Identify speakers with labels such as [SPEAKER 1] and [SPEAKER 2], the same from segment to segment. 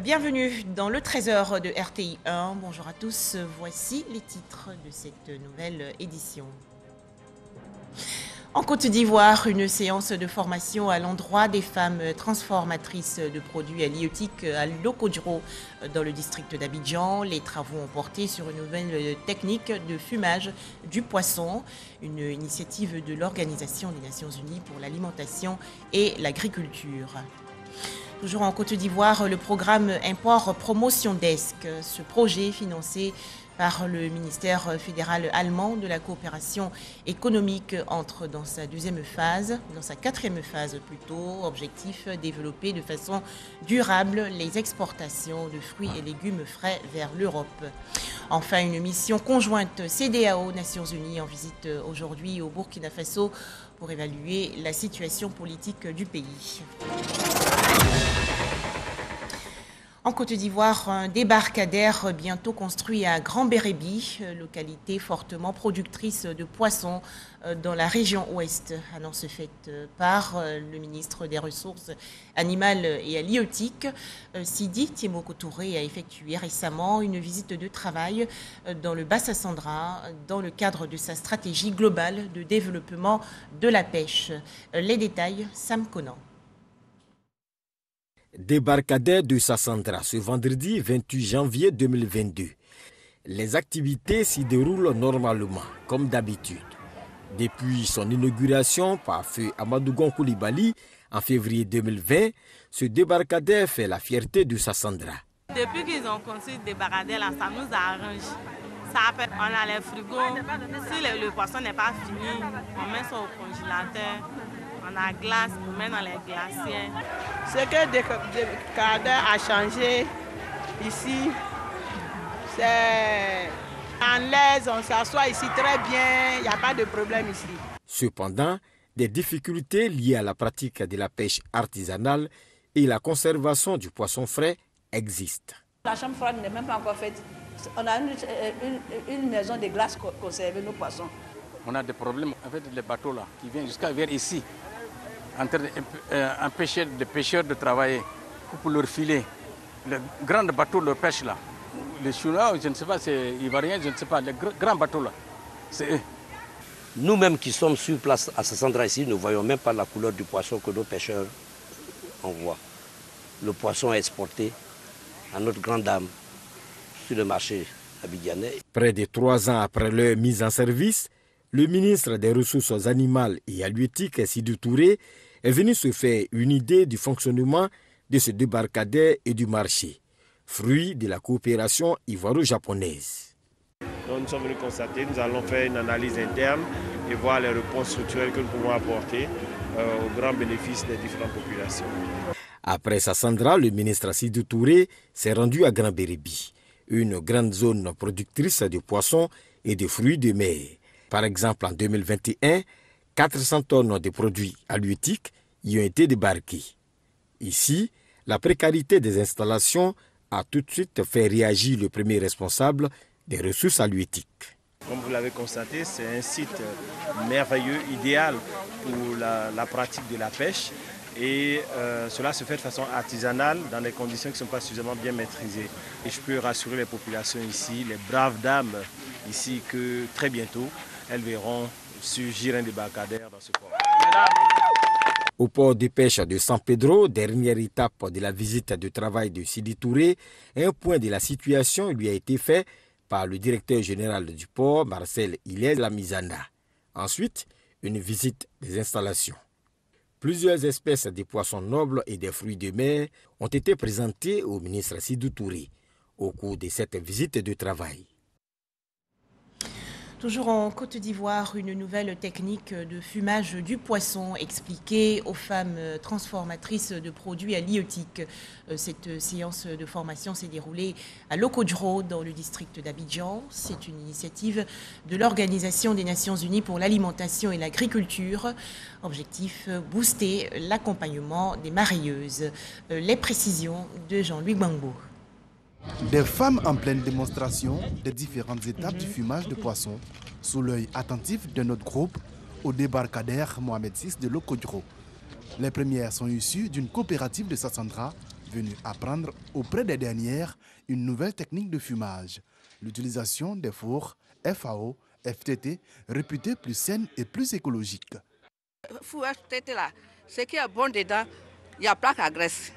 [SPEAKER 1] Bienvenue dans le Trésor de RTI 1. Bonjour à tous, voici les titres de cette nouvelle édition. En Côte d'Ivoire, une séance de formation à l'endroit des femmes transformatrices de produits halieutiques à Lokodjro dans le district d'Abidjan. Les travaux ont porté sur une nouvelle technique de fumage du poisson, une initiative de l'Organisation des Nations Unies pour l'alimentation et l'agriculture. Toujours en Côte d'Ivoire, le programme Import Promotion Desk, ce projet financé par le ministère fédéral allemand de la coopération économique entre dans sa quatrième phase plutôt, objectif développer de façon durable les exportations de fruits et légumes frais vers l'Europe. Enfin, une mission conjointe CEDEAO Nations Unies en visite aujourd'hui au Burkina Faso pour évaluer la situation politique du pays. En Côte d'Ivoire, un débarcadère bientôt construit à Grand Bérébi, localité fortement productrice de poissons dans la région ouest. Annonce faite par le ministre des Ressources animales et halieutiques. Sidi Tiemoko Touré a effectué récemment une visite de travail dans le Bas-Sassandra dans le cadre de sa stratégie globale de développement de la pêche. Les détails, Sam Conan.
[SPEAKER 2] Débarcadère de Sassandra ce vendredi 28 janvier 2022. Les activités s'y déroulent normalement, comme d'habitude. Depuis son inauguration par feu Amadou Gon Coulibaly en février 2020, ce débarcadère fait la fierté de Sassandra.
[SPEAKER 3] Depuis qu'ils ont construit le débarcadère, là, ça nous arrange. Ça fait, on a les frigos. Si le poisson n'est pas fini, on met ça au congélateur. On a glace, on met dans les glaciers.
[SPEAKER 4] Ce que Débarcadère a changé ici, c'est en l'aise, on s'assoit ici très bien, il n'y a pas de problème ici.
[SPEAKER 2] Cependant, des difficultés liées à la pratique de la pêche artisanale et la conservation du poisson frais existent.
[SPEAKER 5] La chambre froide n'est même pas encore faite. On a une maison de glace pour conserver nos poissons.
[SPEAKER 6] On a des problèmes avec les bateaux là, qui viennent jusqu'à vers ici, en train d'empêcher les pêcheurs de travailler pour leur filer. Les grands bateaux leur pêche là. Les Chinois, je ne sais pas, c'est Ivoiriens, je ne sais pas, les grands bateaux là, c'est eux.
[SPEAKER 7] Nous-mêmes qui sommes sur place à Sassandra ici, ne voyons même pas la couleur du poisson que nos pêcheurs envoient. Le poisson est exporté à notre grande dame sur le marché abidjanais.
[SPEAKER 2] Près de 3 ans après leur mise en service, le ministre des Ressources animales et halieutiques, Sidou Touré, est venu se faire une idée du fonctionnement de ce débarcadère et du marché, fruit de la coopération ivoiro-japonaise.
[SPEAKER 8] Nous sommes venus constater, nous allons faire une analyse interne et voir les réponses structurelles que nous pouvons apporter au grand bénéfice des différentes populations.
[SPEAKER 2] Après Sassandra, le ministre Sidou Touré s'est rendu à Grand Bérébi, une grande zone productrice de poissons et de fruits de mer. Par exemple, en 2021, 400 tonnes de produits halieutiques y ont été débarqués. Ici, la précarité des installations a tout de suite fait réagir le premier responsable des ressources halieutiques.
[SPEAKER 8] Comme vous l'avez constaté, c'est un site merveilleux, idéal pour la pratique de la pêche. Et cela se fait de façon artisanale dans des conditions qui ne sont pas suffisamment bien maîtrisées. Et je peux rassurer les populations ici, les braves dames ici, que très bientôt, elles verront surgir un débarcadère dans ce port.
[SPEAKER 2] Au port de pêche de San Pedro, dernière étape de la visite de travail de Sidi Touré, un point de la situation lui a été fait par le directeur général du port, Marcel Hilaire Lamizana. Ensuite, une visite des installations. Plusieurs espèces de poissons nobles et des fruits de mer ont été présentées au ministre Sidou Touré au cours de cette visite de travail.
[SPEAKER 1] Toujours en Côte d'Ivoire, une nouvelle technique de fumage du poisson expliquée aux femmes transformatrices de produits halieutiques. Cette séance de formation s'est déroulée à Lokodjro, dans le district d'Abidjan. C'est une initiative de l'Organisation des Nations Unies pour l'alimentation et l'agriculture. Objectif, booster l'accompagnement des marailleuses. Les précisions de Jean-Louis Gbangbo.
[SPEAKER 9] Des femmes en pleine démonstration des différentes étapes du fumage de poisson sous l'œil attentif de notre groupe au débarcadère Mohamed VI de Lokodjro. Les premières sont issues d'une coopérative de Sassandra venus apprendre auprès des dernières une nouvelle technique de fumage, l'utilisation des fours FAO, FTT, réputés plus saines et plus écologiques.
[SPEAKER 5] Le four FTT, là, ce qui est bon dedans, il y a plaque à graisse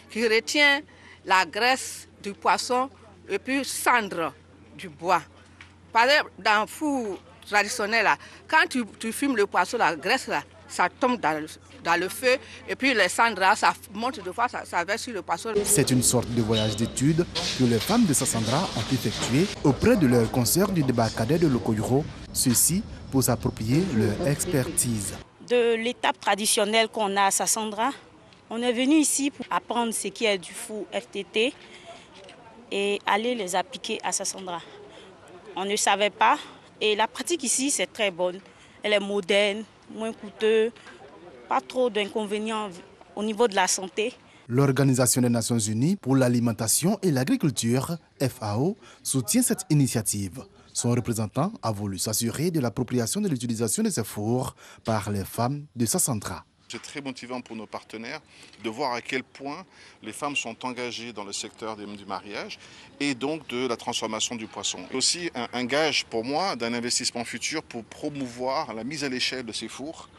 [SPEAKER 5] qui retient la graisse du poisson et puis cendre du bois. Par exemple, dans le four traditionnel, là, quand tu fumes le poisson, la graisse, là, ça tombe dans le feu et puis les cendres, là, ça monte de fois, ça verse sur le poisson.
[SPEAKER 9] C'est une sorte de voyage d'études que les femmes de Sassandra ont effectué auprès de leurs consoeurs du débarcadère de Lokoyro, ceci pour s'approprier leur expertise.
[SPEAKER 10] De l'étape traditionnelle qu'on a à Sassandra, on est venu ici pour apprendre ce qui est du four FTT et aller les appliquer à Sassandra. On ne savait pas et la pratique ici c'est très bonne. Elle est moderne, moins coûteuse, pas trop d'inconvénients au niveau de la santé.
[SPEAKER 9] L'Organisation des Nations Unies pour l'alimentation et l'agriculture, FAO, soutient cette initiative. Son représentant a voulu s'assurer de l'appropriation de l'utilisation de ces fours par les femmes de Sassandra.
[SPEAKER 11] C'est très motivant pour nos partenaires de voir à quel point les femmes sont engagées dans le secteur du mariage et donc de la transformation du poisson. Aussi un gage pour moi d'un investissement futur pour promouvoir la mise à l'échelle de ces fours,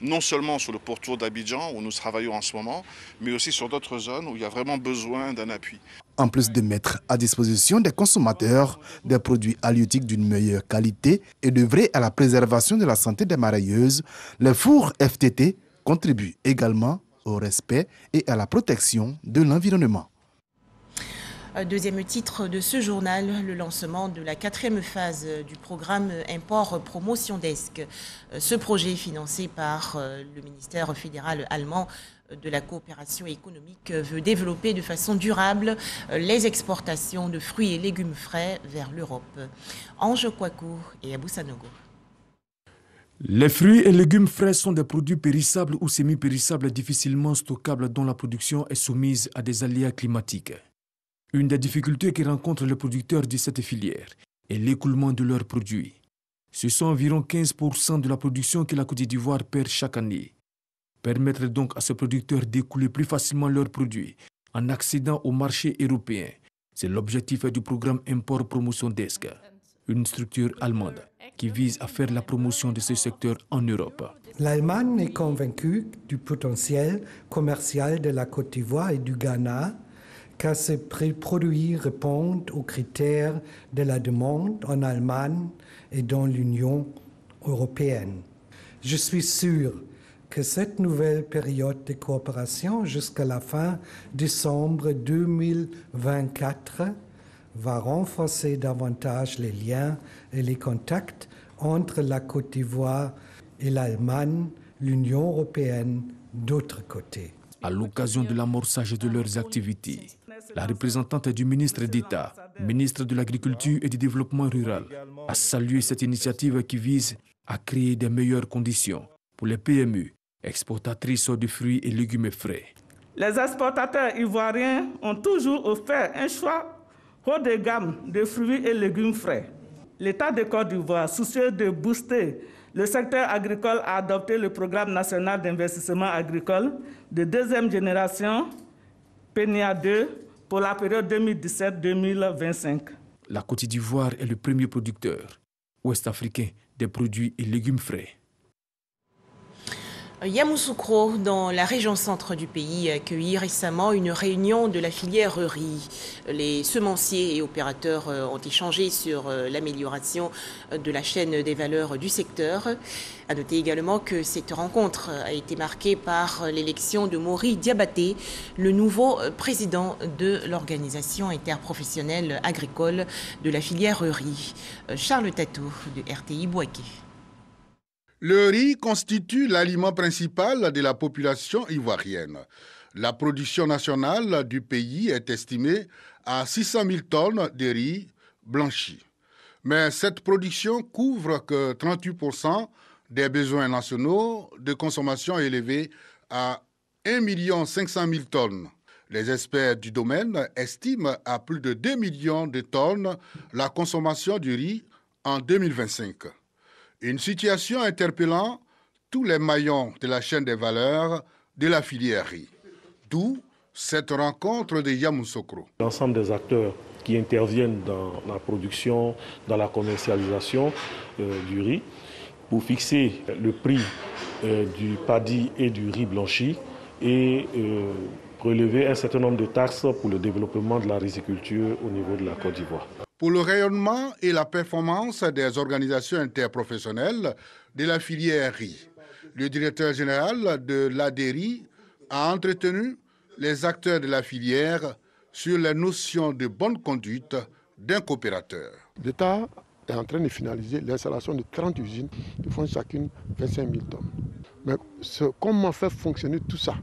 [SPEAKER 11] non seulement sur le pourtour d'Abidjan où nous travaillons en ce moment, mais aussi sur d'autres zones où il y a vraiment besoin d'un appui.
[SPEAKER 9] En plus de mettre à disposition des consommateurs des produits halieutiques d'une meilleure qualité et d'œuvrer à la préservation de la santé des marailleuses, les fours FTT contribue également au respect et à la protection de l'environnement.
[SPEAKER 1] Deuxième titre de ce journal, le lancement de la 4e phase du programme Import Promotion Desk. Ce projet financé par le ministère fédéral allemand de la coopération économique veut développer de façon durable les exportations de fruits et légumes frais vers l'Europe. Ange Kouakou et Abou Sanogo.
[SPEAKER 12] Les fruits et légumes frais sont des produits périssables ou semi-périssables difficilement stockables dont la production est soumise à des aléas climatiques. Une des difficultés que rencontrent les producteurs de cette filière est l'écoulement de leurs produits. Ce sont environ 15% de la production que la Côte d'Ivoire perd chaque année. Permettre donc à ces producteurs d'écouler plus facilement leurs produits en accédant au marché européen, c'est l'objectif du programme Import Promotion Desk, une structure allemande qui vise à faire la promotion de ce secteur en Europe.
[SPEAKER 13] L'Allemagne est convaincue du potentiel commercial de la Côte d'Ivoire et du Ghana, car ces produits répondent aux critères de la demande en Allemagne et dans l'Union européenne. Je suis sûr que cette nouvelle période de coopération jusqu'à la fin décembre 2024 va renforcer davantage les liens et les contacts entre la Côte d'Ivoire et l'Allemagne, l'Union européenne d'autre côté.
[SPEAKER 12] À l'occasion de l'amorçage de leurs activités, la représentante du ministre d'État, ministre de l'Agriculture et du Développement rural, a salué cette initiative qui vise à créer de meilleures conditions pour les PME exportatrices de fruits et légumes frais.
[SPEAKER 14] Les exportateurs ivoiriens ont toujours offert un choix haut de gamme de fruits et légumes frais. L'État de Côte d'Ivoire, soucieux de booster le secteur agricole, a adopté le programme national d'investissement agricole de deuxième génération, PNIA 2, pour la période 2017-2025.
[SPEAKER 12] La Côte d'Ivoire est le premier producteur ouest-africain des produits et légumes frais.
[SPEAKER 1] Yamoussoukro, dans la région centre du pays, a accueilli récemment une réunion de la filière riz. Les semenciers et opérateurs ont échangé sur l'amélioration de la chaîne des valeurs du secteur. À noter également que cette rencontre a été marquée par l'élection de Maury Diabaté, le nouveau président de l'organisation interprofessionnelle agricole de la filière riz. Charles Tatou de RTI Bouaké.
[SPEAKER 15] Le riz constitue l'aliment principal de la population ivoirienne. La production nationale du pays est estimée à 600 000 tonnes de riz blanchi. Mais cette production couvre que 38% des besoins nationaux de consommation élevés à 1 500 000 tonnes. Les experts du domaine estiment à plus de 2 millions de tonnes la consommation du riz en 2025. Une situation interpellant tous les maillons de la chaîne des valeurs de la filière riz. D'où cette rencontre de Yamoussoukro.
[SPEAKER 16] L'ensemble des acteurs qui interviennent dans la production, dans la commercialisation du riz, pour fixer le prix du paddy et du riz blanchi et relever un certain nombre de taxes pour le développement de la riziculture au niveau de la Côte d'Ivoire.
[SPEAKER 15] Pour le rayonnement et la performance des organisations interprofessionnelles de la filière riz, le directeur général de l'ADERI a entretenu les acteurs de la filière sur les notions de bonne conduite d'un coopérateur.
[SPEAKER 17] L'État est en train de finaliser l'installation de 30 usines qui font chacune 25 000 tonnes. Mais comment faire fonctionner tout ça?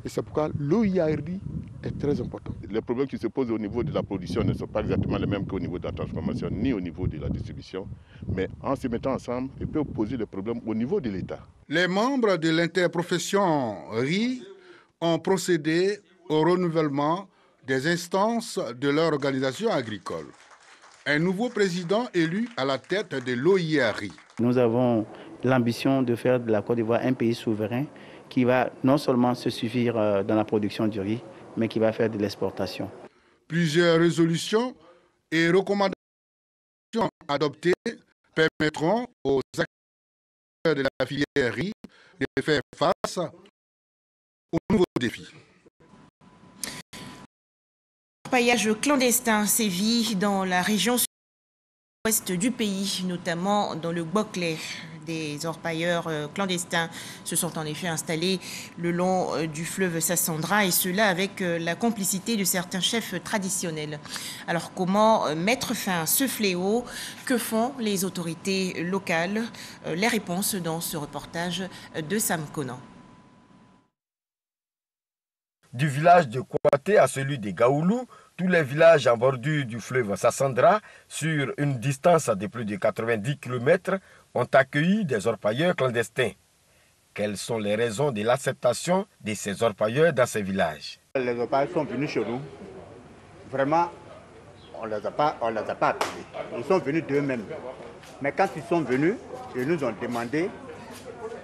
[SPEAKER 17] Et c'est pourquoi l'OIRI est très important.
[SPEAKER 18] Les problèmes qui se posent au niveau de la production ne sont pas exactement les mêmes qu'au niveau de la transformation, ni au niveau de la distribution. Mais en se mettant ensemble, ils peuvent poser des problèmes au niveau de l'État.
[SPEAKER 15] Les membres de l'interprofession riz ont procédé au renouvellement des instances de leur organisation agricole. Un nouveau président élu à la tête de l'OIRI.
[SPEAKER 19] Nous avons l'ambition de faire de la Côte d'Ivoire un pays souverain qui va non seulement se suffire dans la production du riz, mais qui va faire de l'exportation.
[SPEAKER 15] Plusieurs résolutions et recommandations adoptées permettront aux acteurs de la filière riz de faire face aux nouveaux défis.
[SPEAKER 1] L'orpaillage clandestin sévit dans la région sud-ouest du pays, notamment dans le Boclé. Des orpailleurs clandestins se sont en effet installés le long du fleuve Sassandra, et cela avec la complicité de certains chefs traditionnels. Alors comment mettre fin à ce fléau? Que font les autorités locales? Les réponses dans ce reportage de Sam Conan.
[SPEAKER 2] Du village de Kouaté à celui de Gaoulou, tous les villages en bordure du fleuve Sassandra, sur une distance de plus de 90 km, ont accueilli des orpailleurs clandestins. Quelles sont les raisons de l'acceptation de ces orpailleurs dans ces villages?
[SPEAKER 20] Les orpailleurs sont venus chez nous. Vraiment, on ne les a pas appelés. Ils sont venus d'eux-mêmes. Mais quand ils sont venus, ils nous ont demandé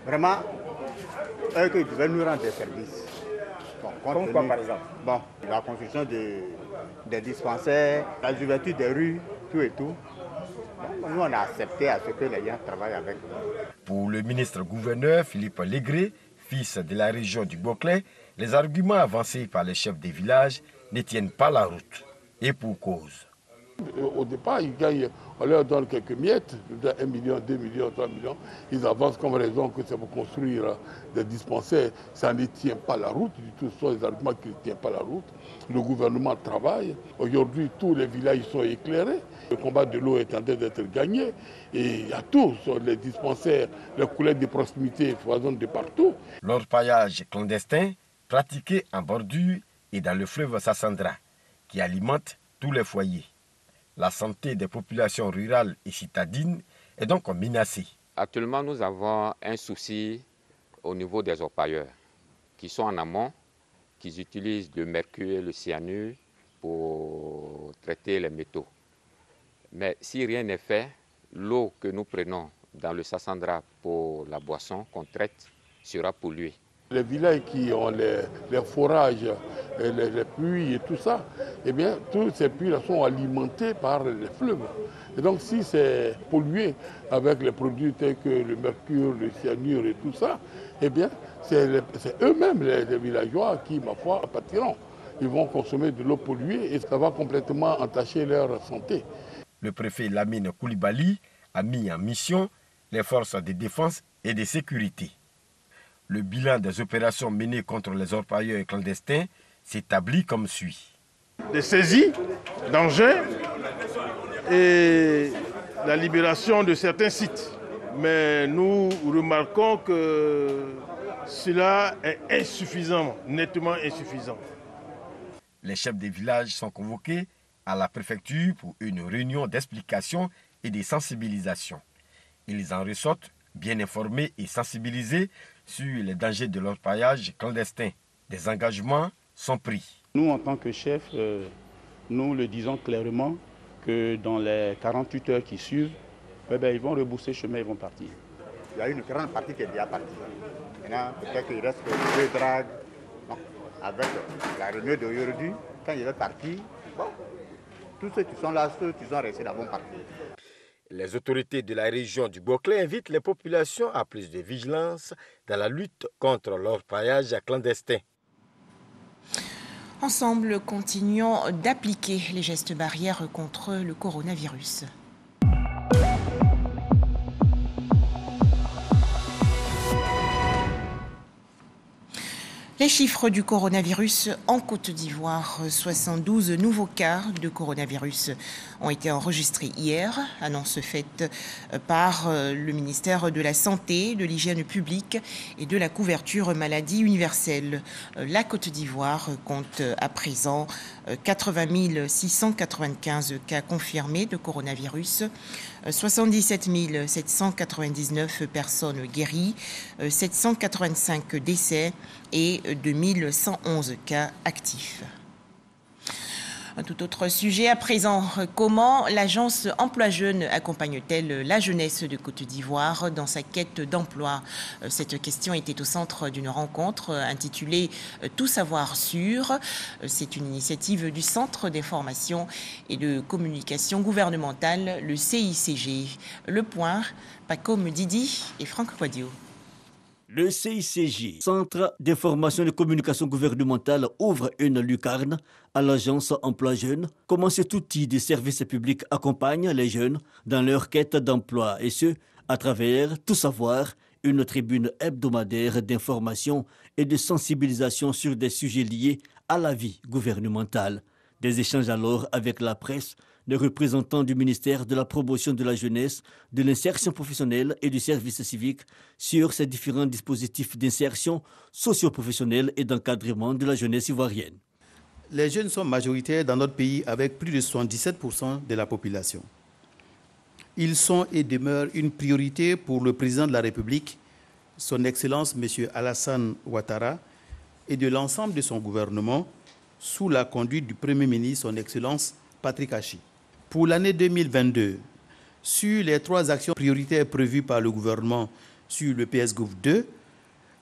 [SPEAKER 20] vraiment qu'ils devaient nous rendre des services. Comme quoi, par exemple? Bon, la construction des dispensaires, la ouverture des rues, tout et tout. Nous, on a accepté à ce que les gens travaillent avec nous.
[SPEAKER 2] Pour le ministre-gouverneur Philippe Légré, fils de la région du Boclé, les arguments avancés par les chefs des villages ne tiennent pas la route. Et pour cause.
[SPEAKER 17] Au départ, ils gagnent, on leur donne quelques miettes, 1 million, 2 millions, 3 millions. Ils avancent comme raison que c'est pour construire des dispensaires. Ça ne tient pas la route du tout. Ce sont des arguments qui ne tiennent pas la route. Le gouvernement travaille. Aujourd'hui, tous les villages sont éclairés. Le combat de l'eau est en train d'être gagné. Et il y a tout sur les dispensaires, les coulettes de proximité foisonnent de partout.
[SPEAKER 2] L'orpaillage clandestin pratiqué en bordure et dans le fleuve Sassandra, qui alimente tous les foyers. La santé des populations rurales et citadines est donc menacée.
[SPEAKER 21] Actuellement, nous avons un souci au niveau des orpailleurs qui sont en amont, qui utilisent le mercure et le cyanure pour traiter les métaux. Mais si rien n'est fait, l'eau que nous prenons dans le Sassandra pour la boisson qu'on traite sera polluée.
[SPEAKER 17] Les villages qui ont les forages, les puits et tout ça, eh bien, tous ces puits-là sont alimentés par les fleuves. Et donc, si c'est pollué avec les produits tels que le mercure, le cyanure et tout ça, eh bien, c'est eux-mêmes, les villageois, qui, ma foi, pâtiront. Ils vont consommer de l'eau polluée et ça va complètement entacher leur santé.
[SPEAKER 2] Le préfet Lamine Koulibaly a mis en mission les forces de défense et de sécurité. Le bilan des opérations menées contre les orpailleurs clandestins s'établit comme suit.
[SPEAKER 22] Des saisies d'engins et la libération de certains sites. Mais nous remarquons que cela est insuffisant, nettement insuffisant.
[SPEAKER 2] Les chefs des villages sont convoqués à la préfecture pour une réunion d'explication et de sensibilisation. Ils en ressortent bien informés et sensibilisés sur les dangers de l'orpaillage clandestin. Des engagements sont pris.
[SPEAKER 23] Nous, en tant que chefs, nous le disons clairement que dans les 48 heures qui suivent, ils vont rebousser chemin, ils vont partir.
[SPEAKER 20] Il y a une grande partie qui est déjà partie. Maintenant, peut-être qu'il reste que 2 dragues Donc, avec la réunion d'aujourd'hui, quand il est parti, bon, tous ceux qui sont là, ceux qui sont restés là vont partir.
[SPEAKER 2] Les autorités de la région du Boclé invitent les populations à plus de vigilance dans la lutte contre l'orpaillage clandestin.
[SPEAKER 1] Ensemble, continuons d'appliquer les gestes barrières contre le coronavirus. Les chiffres du coronavirus en Côte d'Ivoire, 72 nouveaux cas de coronavirus ont été enregistrés hier, annonce faite par le ministère de la Santé, de l'Hygiène publique et de la couverture maladie universelle. La Côte d'Ivoire compte à présent 80 695 cas confirmés de coronavirus, 77 799 personnes guéries, 785 décès et 2111 cas actifs. Un tout autre sujet à présent. Comment l'agence Emploi Jeunes accompagne-t-elle la jeunesse de Côte d'Ivoire dans sa quête d'emploi? Cette question était au centre d'une rencontre intitulée Tout savoir sur. C'est une initiative du Centre d'information et de communication gouvernementale, le CICG. Le point, Pacom Didi et Franck Quadio.
[SPEAKER 3] Le CICG, Centre d'information et de communication gouvernementale, ouvre une lucarne à l'agence Emploi Jeunes. Comment cet outil de service public accompagne les jeunes dans leur quête d'emploi, et ce, à travers Tout savoir, une tribune hebdomadaire d'information et de sensibilisation sur des sujets liés à la vie gouvernementale. Des échanges alors avec la presse, des représentants du ministère de la promotion de la jeunesse, de l'insertion professionnelle et du service civique sur ces différents dispositifs d'insertion socio-professionnelle et d'encadrement de la jeunesse ivoirienne.
[SPEAKER 4] Les jeunes sont majoritaires dans notre pays avec plus de 77% de la population. Ils sont et demeurent une priorité pour le président de la République, son Excellence M. Alassane Ouattara, et de l'ensemble de son gouvernement, sous la conduite du Premier ministre, son Excellence Patrick Hachi. Pour l'année 2022, sur les 3 actions prioritaires prévues par le gouvernement sur le PSGouv 2,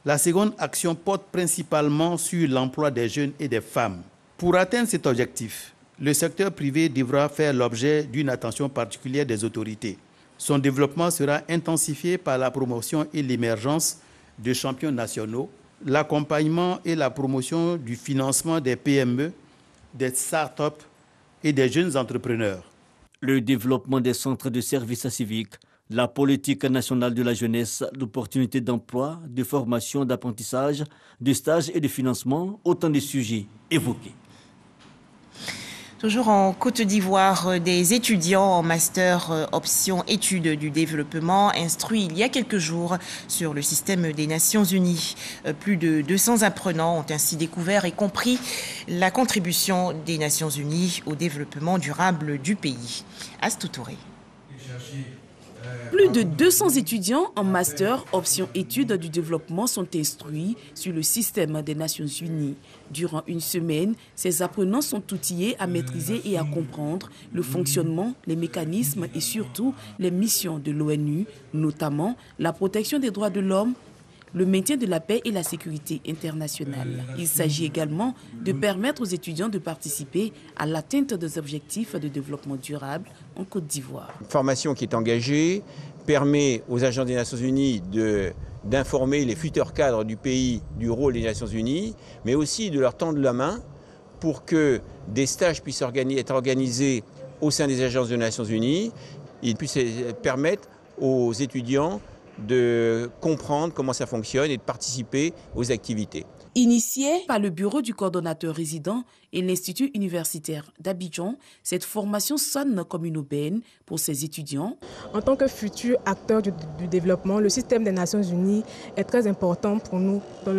[SPEAKER 4] la seconde action porte principalement sur l'emploi des jeunes et des femmes. Pour atteindre cet objectif, le secteur privé devra faire l'objet d'une attention particulière des autorités. Son développement sera intensifié par la promotion et l'émergence de champions nationaux, l'accompagnement et la promotion du financement des PME, des start-up et des jeunes entrepreneurs.
[SPEAKER 3] Le développement des centres de services civiques, la politique nationale de la jeunesse, l'opportunité d'emploi, de formation, d'apprentissage, de stage et de financement, autant de sujets évoqués.
[SPEAKER 1] Toujours en Côte d'Ivoire, des étudiants en master option études du développement instruits il y a quelques jours sur le système des Nations Unies. Plus de 200 apprenants ont ainsi découvert et compris la contribution des Nations Unies au développement durable du pays. Astou Touré.
[SPEAKER 6] Plus de 200 étudiants en master option études du développement sont instruits sur le système des Nations Unies. Durant une semaine, ces apprenants sont outillés à maîtriser et à comprendre le fonctionnement, les mécanismes et surtout les missions de l'ONU, notamment la protection des droits de l'homme, le maintien de la paix et la sécurité internationale. Il s'agit également de permettre aux étudiants de participer à l'atteinte des objectifs de développement durable en Côte d'Ivoire.
[SPEAKER 24] Une formation qui est engagée permet aux agences des Nations Unies d'informer les futurs cadres du pays du rôle des Nations Unies, mais aussi de leur tendre la main pour que des stages puissent être organisés au sein des agences des Nations Unies. Ils puissent permettre aux étudiants de comprendre comment ça fonctionne et de participer aux activités.
[SPEAKER 6] Initiée par le bureau du coordonnateur résident et l'Institut universitaire d'Abidjan, cette formation sonne comme une aubaine pour ces étudiants.
[SPEAKER 25] En tant que futurs acteurs du développement, le système des Nations Unies est très important pour nous dans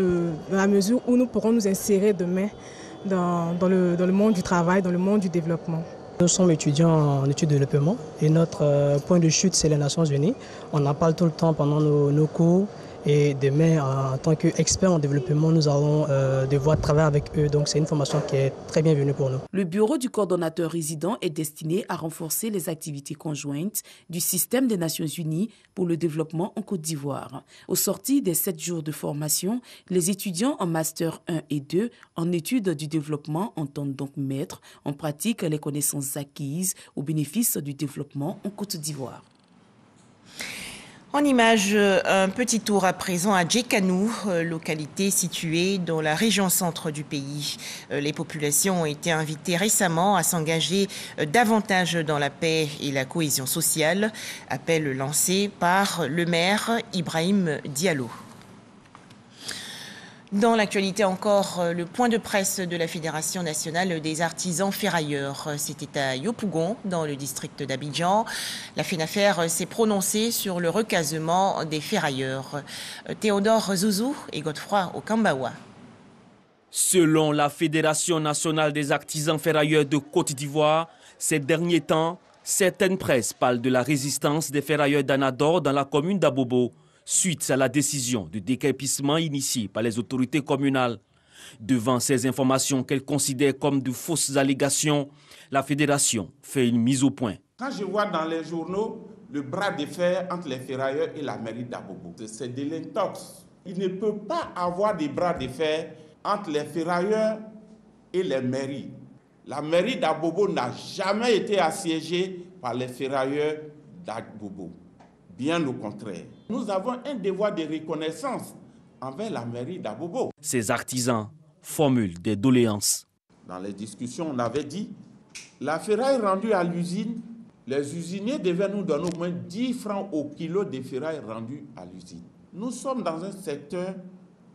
[SPEAKER 25] la mesure où nous pourrons nous insérer demain dans le monde du travail, dans le monde du développement.
[SPEAKER 26] Nous sommes étudiants en études de développement et notre point de chute, c'est les Nations Unies. On en parle tout le temps pendant nos cours Et demain, en tant qu'experts en développement, nous allons devoir travailler avec eux. Donc c'est une formation qui est très bienvenue pour nous.
[SPEAKER 6] Le bureau du coordonnateur résident est destiné à renforcer les activités conjointes du système des Nations Unies pour le développement en Côte d'Ivoire. Au sorti des 7 jours de formation, les étudiants en Master 1 et 2 en études du développement entendent donc mettre en pratique les connaissances acquises au bénéfice du développement en Côte d'Ivoire.
[SPEAKER 1] En image, un petit tour à présent à Djekanou, localité située dans la région centre du pays. Les populations ont été invitées récemment à s'engager davantage dans la paix et la cohésion sociale. Appel lancé par le maire Ibrahim Diallo. Dans l'actualité encore, le point de presse de la Fédération nationale des artisans ferrailleurs. C'était à Yopougon, dans le district d'Abidjan. La FENAFER s'est prononcée sur le recasement des ferrailleurs. Théodore Zouzou et Godefroy Okambawa.
[SPEAKER 5] Selon la Fédération nationale des artisans ferrailleurs de Côte d'Ivoire, ces derniers temps, certaines presses parlent de la résistance des ferrailleurs d'Anador dans la commune d'Abobo, suite à la décision de déguerpissement initiée par les autorités communales. Devant ces informations qu'elle considère comme de fausses allégations, la fédération fait une mise au point.
[SPEAKER 7] Quand je vois dans les journaux le bras de fer entre les ferrailleurs et la mairie d'Abobo, c'est de l'intox. Il ne peut pas avoir de bras de fer entre les ferrailleurs et les mairies. La mairie d'Abobo n'a jamais été assiégée par les ferrailleurs d'Abobo. Bien au contraire. Nous avons un devoir de reconnaissance envers la mairie d'Abobo.
[SPEAKER 5] Ces artisans formulent des doléances.
[SPEAKER 7] Dans les discussions, on avait dit la ferraille rendue à l'usine, les usiniers devaient nous donner au moins 10 francs au kilo de ferraille rendue à l'usine. Nous sommes dans un secteur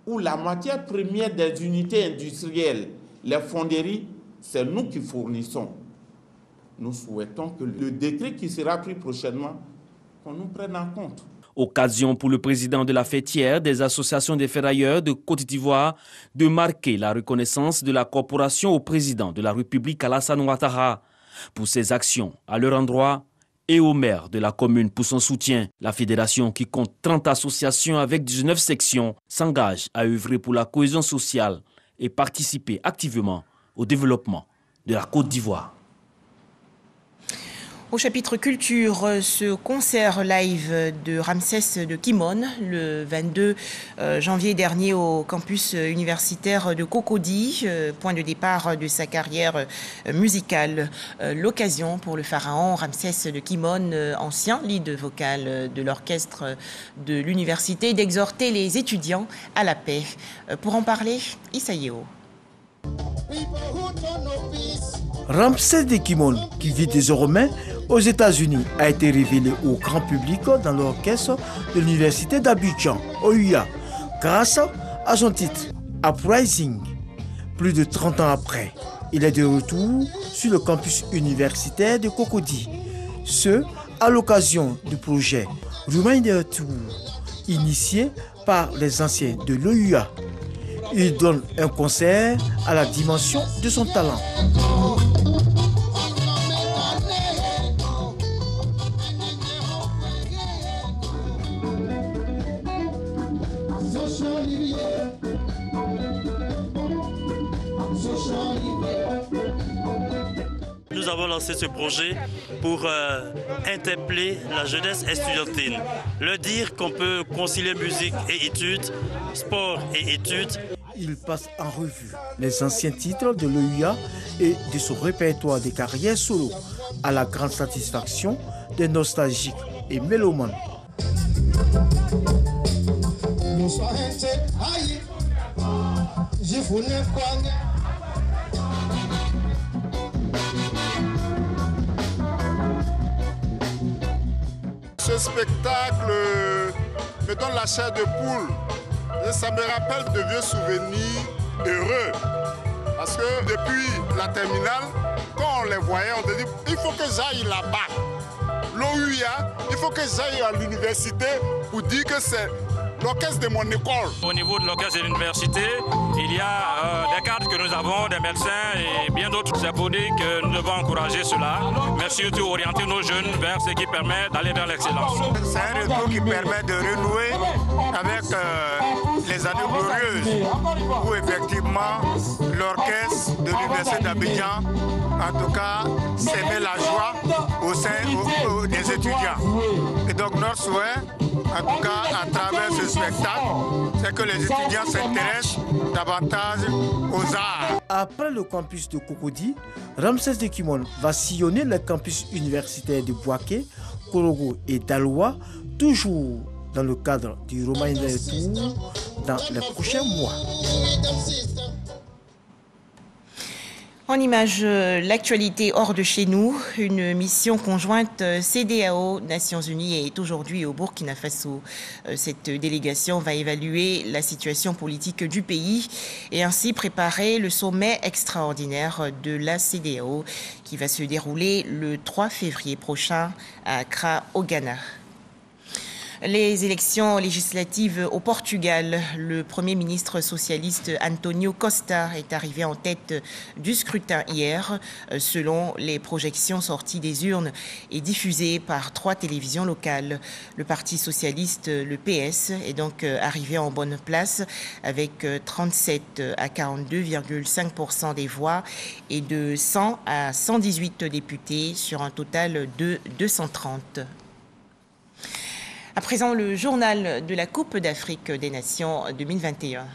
[SPEAKER 7] où la matière première des unités industrielles, les fonderies, c'est nous qui fournissons. Nous souhaitons que le décret qui sera pris prochainement, qu'on nous prenne en compte.
[SPEAKER 5] Occasion pour le président de la fêtière des associations des ferrailleurs de Côte d'Ivoire de marquer la reconnaissance de la corporation au président de la République Alassane Ouattara pour ses actions à leur endroit et au maire de la commune pour son soutien. La fédération, qui compte 30 associations avec 19 sections, s'engage à œuvrer pour la cohésion sociale et participer activement au développement de la Côte d'Ivoire.
[SPEAKER 1] Au chapitre culture, ce concert live de Ramsès de Kimon, le 22 janvier dernier au campus universitaire de Cocody, point de départ de sa carrière musicale. L'occasion pour le pharaon Ramsès de Kimon, ancien lead vocal de l'orchestre de l'université, d'exhorter les étudiants à la paix. Pour en parler, Issa Yeo.
[SPEAKER 8] Ramsès de Kimon, qui vit désormais aux États-Unis, a été révélé au grand public dans l'orchestre de l'université d'Abidjan, OUA, grâce à son titre Uprising. Plus de 30 ans après, il est de retour sur le campus universitaire de Cocody. Ce, à l'occasion du projet Reminder Tour, initié par les anciens de l'OUA. Il donne un concert à la dimension de son talent.
[SPEAKER 9] Nous avons lancé ce projet pour interpeller la jeunesse estudiantine, leur dire qu'on peut concilier musique et études, sport et études.
[SPEAKER 8] Il passe en revue les anciens titres de l'OUA et de son répertoire des carrières solo, à la grande satisfaction des nostalgiques et mélomanes.
[SPEAKER 10] Ce spectacle me donne la chair de poule et ça me rappelle de vieux souvenirs heureux. Parce que depuis la terminale, quand on les voyait, on se dit il faut que j'aille là-bas. L'OUA, il faut que j'aille à l'université pour dire que c'est l'orchestre de mon école.
[SPEAKER 11] Au niveau de l'orchestre de l'université, il y a des cadres que nous avons, des médecins et bien d'autres. C'est pour dire que nous devons encourager cela, mais surtout orienter nos jeunes vers ce qui permet d'aller vers l'excellence.
[SPEAKER 12] C'est un réseau qui permet de renouer avec les années glorieuses où effectivement l'orchestre de l'université d'Abidjan, en tout cas, s'aimait la joie au sein des étudiants. Et donc notre souhait, en tout cas à travers ce spectacle, c'est que les étudiants s'intéressent davantage aux arts.
[SPEAKER 8] Après le campus de Cocody, Ramsès Dekimon va sillonner le campus universitaire de Bouaké, Korogo et Daloa, toujours dans le cadre du Romain Tour dans les prochains mois.
[SPEAKER 1] En image, l'actualité hors de chez nous, une mission conjointe CEDEAO Nations Unies est aujourd'hui au Burkina Faso. Cette délégation va évaluer la situation politique du pays et ainsi préparer le sommet extraordinaire de la CEDEAO qui va se dérouler le 3 février prochain à Accra, au Ghana. Les élections législatives au Portugal, le Premier ministre socialiste António Costa est arrivé en tête du scrutin hier, selon les projections sorties des urnes et diffusées par 3 télévisions locales. Le Parti socialiste, le PS, est donc arrivé en bonne place avec 37 à 42,5% des voix et de 100 à 118 députés sur un total de 230. À présent, le journal de la Coupe d'Afrique des Nations 2021.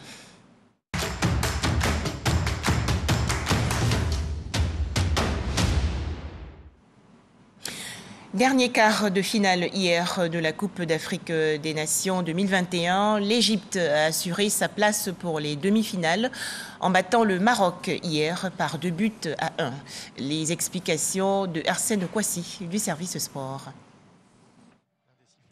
[SPEAKER 1] Dernier quart de finale hier de la Coupe d'Afrique des Nations 2021. L'Égypte a assuré sa place pour les demi-finales en battant le Maroc hier par 2-1. Les explications de Arsène Kwasi du service sport.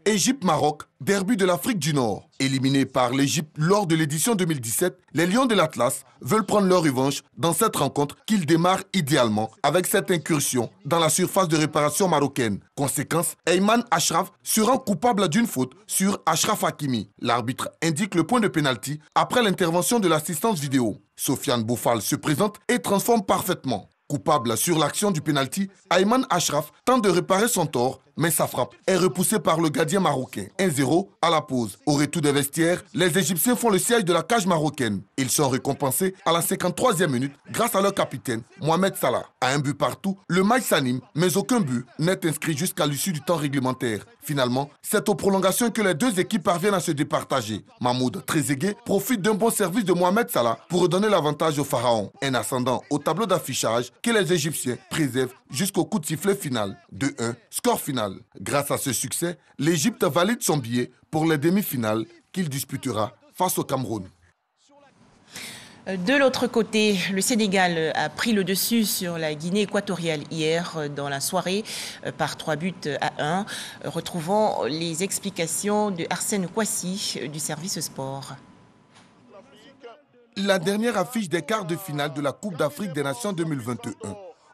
[SPEAKER 13] Égypte-Maroc, derby de l'Afrique du Nord. Éliminés par l'Égypte lors de l'édition 2017, les Lions de l'Atlas veulent prendre leur revanche dans cette rencontre qu'ils démarrent idéalement avec cette incursion dans la surface de réparation marocaine. Conséquence, Ayman Achraf se rend coupable d'une faute sur Achraf Hakimi. L'arbitre indique le point de pénalty après l'intervention de l'assistance vidéo. Sofiane Boufal se présente et transforme parfaitement. Coupable sur l'action du pénalty, Ayman Achraf tente de réparer son tort, mais sa frappe est repoussée par le gardien marocain. 1-0 à la pause. Au retour des vestiaires, les Égyptiens font le siège de la cage marocaine. Ils sont récompensés à la 53e minute grâce à leur capitaine, Mohamed Salah. À un but partout, le match s'anime, mais aucun but n'est inscrit jusqu'à l'issue du temps réglementaire. Finalement, c'est aux prolongations que les deux équipes parviennent à se départager. Mahmoud Trezeguet profite d'un bon service de Mohamed Salah pour redonner l'avantage au Pharaon. Un ascendant au tableau d'affichage que les Égyptiens préservent jusqu'au coup de sifflet final. 2-1, score final. Grâce à ce succès, l'Égypte valide son billet pour les demi-finales qu'il disputera face au Cameroun.
[SPEAKER 1] De l'autre côté, le Sénégal a pris le dessus sur la Guinée équatoriale hier dans la soirée par 3-1. Retrouvons les explications de Arsène Kwasi du service sport.
[SPEAKER 13] La dernière affiche des quarts de finale de la Coupe d'Afrique des Nations 2021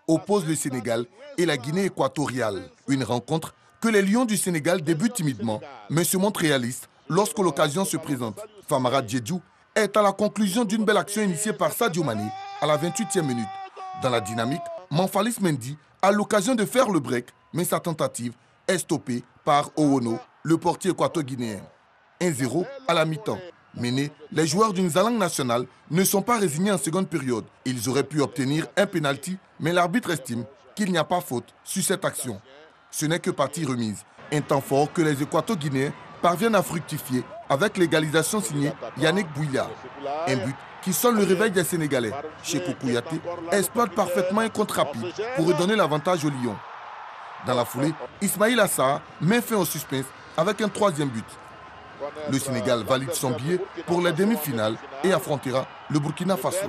[SPEAKER 13] oppose le Sénégal et la Guinée équatoriale. Une rencontre que les Lions du Sénégal débutent timidement, mais se montrent réalistes lorsque l'occasion se présente. Famara Diédhiou est à la conclusion d'une belle action initiée par Sadio Mané à la 28e minute. Dans la dynamique, Manfalis Mendy a l'occasion de faire le break, mais sa tentative est stoppée par Owono, le portier équato-guinéen. 1-0 à la mi-temps. Menés, les joueurs d'une Zalang nationale ne sont pas résignés en seconde période. Ils auraient pu obtenir un pénalty, mais l'arbitre estime qu'il n'y a pas faute sur cette action. Ce n'est que partie remise. Un temps fort que les Équato-Guinéens parviennent à fructifier avec l'égalisation signée Yannick Bouilla. Un but qui sonne le réveil des Sénégalais. Cheikh Kouyaté exploite parfaitement un contre rapide pour redonner l'avantage aux Lions. Dans la foulée, Ismaïl Assar met fin au suspense avec un 3e but. Le Sénégal valide son billet pour les demi-finales et affrontera le Burkina Faso.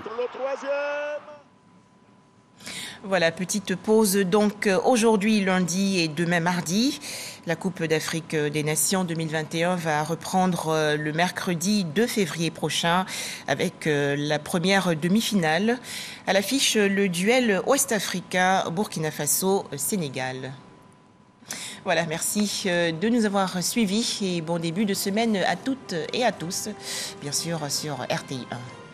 [SPEAKER 1] Voilà, petite pause donc aujourd'hui lundi et demain mardi. La Coupe d'Afrique des Nations 2021 va reprendre le mercredi 2 février prochain avec la première demi-finale. À l'affiche, le duel ouest-africain Burkina Faso-Sénégal. Voilà, merci de nous avoir suivis et bon début de semaine à toutes et à tous, bien sûr sur RTI 1.